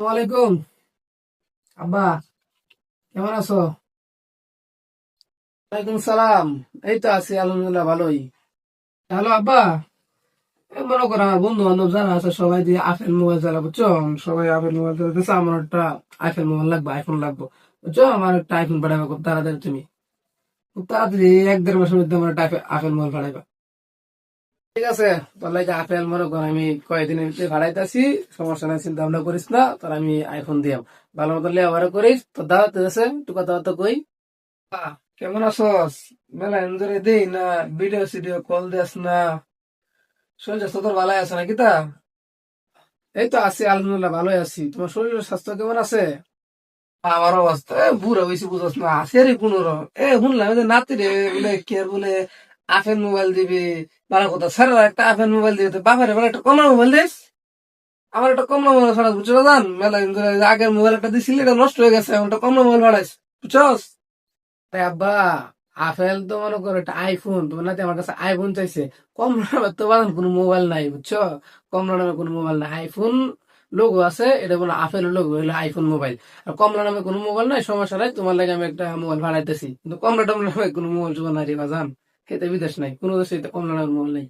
ওয়ালাইকুম। আব্বা, কেমন আছো? ওয়ালাইকুম সালাম। এই তো আছি, আলহামদুলিল্লাহ ভালোই। হ্যালো আব্বা, এই মনে করো আমার বন্ধু বান্ধব যারা আছে সবাই দিয়ে আপেল মোবাইল চালা, বুঝছো? সবাই আপেল মোবাইল চালাতেছে, আমার একটা আইফেল মোবাইল লাগবে, আইফোন লাগবে। বুঝছো, আমার একটা আইফোন পাঠাবে খুব তাড়াতাড়ি তুমি। খুব তাড়াতাড়ি 1-1.5 মাসের মধ্যে আমার একটা আপেল মোবাইল পাঠাইবা। ঠিক আছে, তাহলে এই যে আপেল মনে করো আমি কয়েকদিনের ভিতরে ভাড়াইতেছি। সমস্যা নাই, চিন্তা ভাবনা করিস না, তোর আমি আইফোন দিয়াম। ভালো মতো লেবার করিস, তোর দাওয়াত আছে, একটু কথাবার্তা কই। কেমন আছস? মেলা এনজয় দেই না, ভিডিও সিডিও কল দিস না। শরীর স্বাস্থ্য তোর ভালো আছে নাকি তা? এই তো আছি, আলহামদুলিল্লাহ ভালোই আছি। তোমার শরীর স্বাস্থ্য কেমন আছে? আমার অবস্থা বুড়া হয়েছি, বুঝছ না, আছে রে কোন রকম। শুনলাম যে নাতি রে বলে কে আর বলে আপেল মোবাইল দিবে। ভালো কথা, স্যার একটা আপেল মোবাইল দিবে, তো বাপের বলে একটা কমলা মোবাইল দিস। আমার একটা কমলা মোবাইল ছাড়া, বুঝছো না? জান মেলা এনজয়, আগের মোবাইল একটা দিছিলি, এটা নষ্ট হয়ে গেছে, এখন একটা কমলা মোবাইল ভাড়াইছ, বুঝছস? আব্বা, আপেল তো মনে করো একটা আইফোন, তোমার নাতি আমার কাছে আইফোন চাইছে। কম দামে তো বাজান কোনো মোবাইল নাই, বুঝছো? কম দামে কোনো মোবাইল নাই। আইফোন লোগো আছে, এটা বলে আপেল লোগো, হলো আইফোন মোবাইল। আর কমলা নামে কোনো মোবাইল নাই, সমস্যা নাই, তোমার লাগে আমি একটা মোবাইল ভাড়াইতেছি। কিন্তু কমলা টমলা নামে কোনো মোবাইল টোবাইল নাই রে বাজান। খেতে বিদেশ নাই, কোনো দেশে কমলা নামের মোবাইল নাই।